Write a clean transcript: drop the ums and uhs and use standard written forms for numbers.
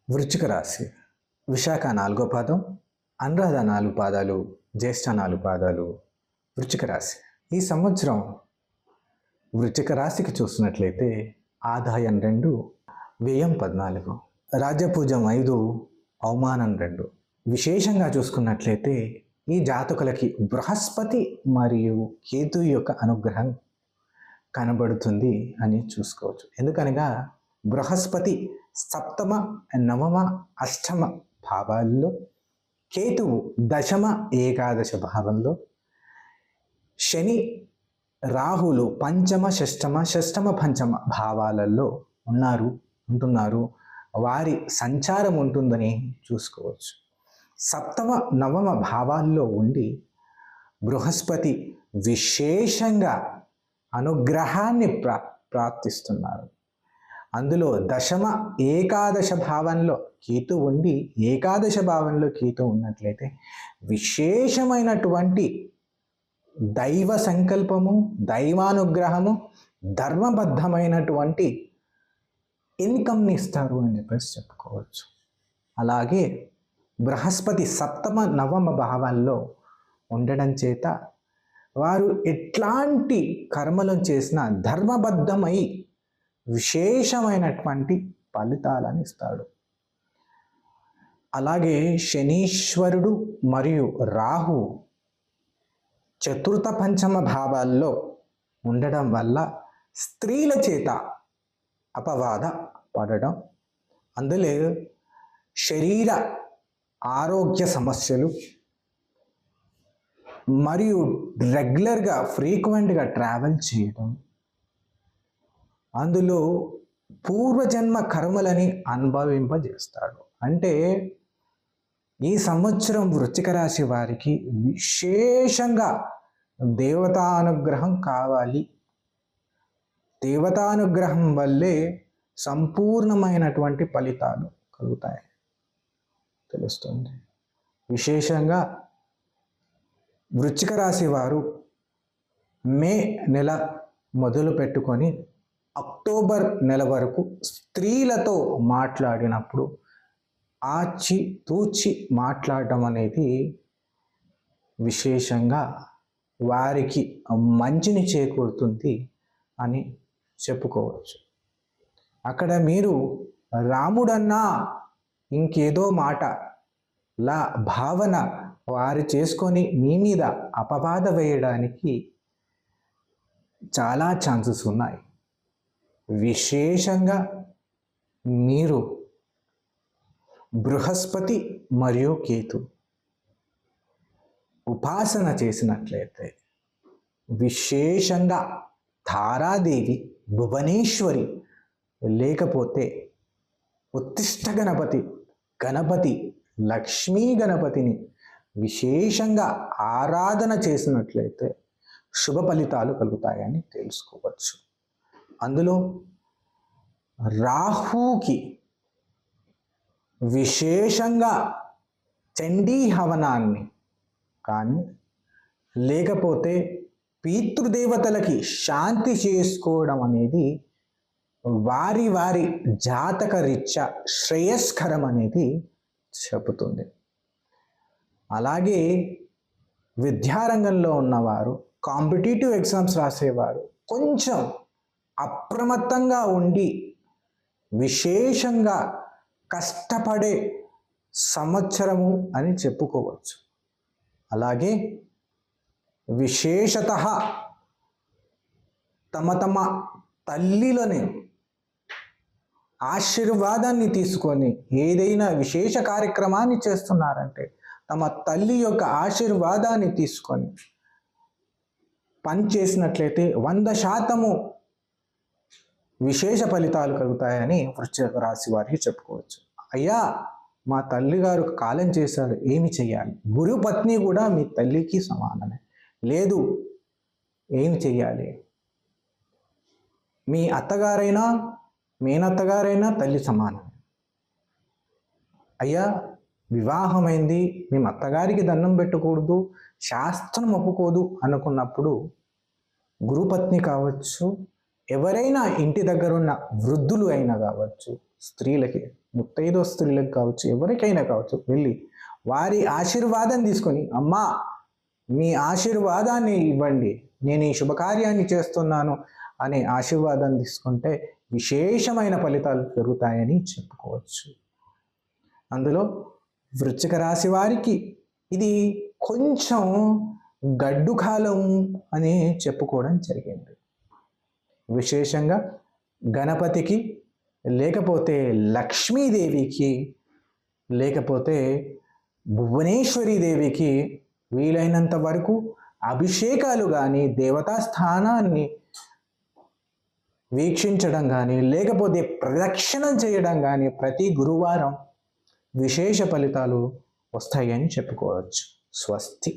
వృశ్చిక రాశి విశాఖ 4వ పాదం, అనురాధ 4 పాదాలు, జ్యేష్ఠ 4 పాదాలు. వృశ్చిక రాశి ఈ సంవత్సరం వృశ్చిక రాశికి చూసినట్లయితే ఆదాయం 2, వ్యయం 14, రాజ్యపూజం 5, అవమానం 2. విశేషంగా చూసుకున్నట్లయితే ఈ జాతకులకి బృహస్పతి మరియు కేతు యొక్క అనుగ్రహం కనబడుతుంది అని చూసుకోవచ్చు. ఎందుకనగా బృహస్పతి సప్తమ, నవమ, అష్టమ భావాల్లో, కేతువు దశమ, ఏకాదశ భావంలో, శని రాహులు పంచమ, షష్టమ, పంచమ భావాలలో ఉంటున్నారు. వారి సంచారం ఉంటుందని చూసుకోవచ్చు. సప్తమ, నవమ భావాల్లో ఉండి బృహస్పతి విశేషంగా అనుగ్రహాన్ని ప్రాప్తిస్తున్నారు. అందులో దశమ, ఏకాదశ భావంలో కేతు ఉండి, ఏకాదశ భావంలో కేతు ఉన్నట్లయితే విశేషమైనటువంటి దైవ సంకల్పము, దైవానుగ్రహము, ధర్మబద్ధమైనటువంటి ఇన్కమ్ని ఇస్తారు అని చెప్పేసి చెప్పుకోవచ్చు. అలాగే బృహస్పతి సప్తమ, నవమ భావాల్లో ఉండడం చేత వారు ఎట్లాంటి కర్మలను చేసినా ధర్మబద్ధమై విశేషమైనటువంటి ఫలితాలను ఇస్తాడు. అలాగే శనీశ్వరుడు మరియు రాహు చతుర్థ, పంచమ భావాల్లో ఉండడం వల్ల స్త్రీల చేత అపవాద పడడం, అందులో శరీర ఆరోగ్య సమస్యలు మరియు రెగ్యులర్గా ఫ్రీక్వెంట్గా ట్రావెల్ చేయడం, అందులో పూర్వజన్మ కర్మలని అనుభవింపజేస్తాడు. అంటే ఈ సంవత్సరం వృశ్చిక రాశి వారికి విశేషంగా దేవతానుగ్రహం కావాలి. దేవతానుగ్రహం వల్లే సంపూర్ణమైనటువంటి ఫలితాలు కలుగుతాయి తెలుస్తుంది. విశేషంగా వృశ్చిక రాశి వారు మే నెల మొదలు పెట్టుకొని అక్టోబర్ నెల వరకు స్త్రీలతో మాట్లాడినప్పుడు ఆచి తూచి మాట్లాడటం అనేది విశేషంగా వారికి మంచిని చేకూరుతుంది అని చెప్పుకోవచ్చు. అక్కడ మీరు రాముడన్నా ఇంకేదో మాట లా భావన వారు చేసుకొని మీ మీద అపవాద వేయడానికి చాలా ఛాన్సెస్ ఉన్నాయి. విశేషంగా మీరు బృహస్పతి మరియు కేతు ఉపాసన చేసినట్లయితే, విశేషంగా తారాదేవి, భువనేశ్వరి, లేకపోతే ఉత్తిష్ట గణపతి, లక్ష్మీ గణపతిని విశేషంగా ఆరాధన చేసినట్లయితే శుభ ఫలితాలు కలుగుతాయని తెలుసుకోవచ్చు. అందులో రాహుకి విశేషంగా చండీ హవనాన్ని కానీ, లేకపోతే పితృదేవతలకి శాంతి చేసుకోవడం అనేది వారి జాతక రీత్యా శ్రేయస్కరం అనేది చెబుతుంది. అలాగే విద్యారంగంలో ఉన్నవారు, కాంపిటేటివ్ ఎగ్జామ్స్ రాసేవారు కొంచెం అప్రమత్తంగా ఉండి విశేషంగా కష్టపడే సంవత్సరము అని చెప్పుకోవచ్చు. అలాగే విశేషతః తమ తల్లిలోని ఆశీర్వాదాన్ని తీసుకొని ఏదైనా విశేష కార్యక్రమాన్ని చేస్తున్నారంటే తమ తల్లి యొక్క ఆశీర్వాదాన్ని తీసుకొని పని చేసినట్లయితే 100% విశేష ఫలితాలు కలుగుతాయని వృశ్చిక రాశి వారికి చెప్పుకోవచ్చు. అయ్యా, మా తల్లి గారు కాలం చేశారు, ఏమి చెయ్యాలి? గురు పత్ని కూడా మీ తల్లికి సమానమే. లేదు, ఏమి చెయ్యాలి? మీ అత్తగారైనా మేనత్తగారైనా తల్లి సమానమే. అయ్యా, వివాహమైంది, మేము అత్తగారికి దండం పెట్టకూడదు, శాస్త్రం ఒప్పుకోదు అనుకున్నప్పుడు గురుపత్ని కావచ్చు, ఎవరైనా ఇంటి దగ్గర ఉన్న వృద్ధులు అయినా కావచ్చు, స్త్రీలకి, ముత్తైదో స్త్రీలకు కావచ్చు, ఎవరికైనా కావచ్చు, వెళ్ళి వారి ఆశీర్వాదం తీసుకొని, అమ్మా మీ ఆశీర్వాదాన్ని ఇవ్వండి, నేను ఈ శుభకార్యాన్ని చేస్తున్నాను అనే ఆశీర్వాదం తీసుకుంటే విశేషమైన ఫలితాలు పెరుగుతాయని చెప్పుకోవచ్చు. అందులో వృశ్చిక రాశి వారికి ఇది కొంచెం గడ్డు కాలం అని చెప్పుకోవడం జరిగింది. విశేషంగా గణపతికి, లేకపోతే లక్ష్మీదేవికి, లేకపోతే భువనేశ్వరి దేవికి వీలైనంత వరకు అభిషేకాలు కానీ, దేవతా స్థానాన్ని వీక్షించడం కానీ, లేకపోతే ప్రదక్షిణం చేయడం కానీ ప్రతి గురువారం విశేష ఫలితాలు వస్తాయని చెప్పుకోవచ్చు. స్వస్తి.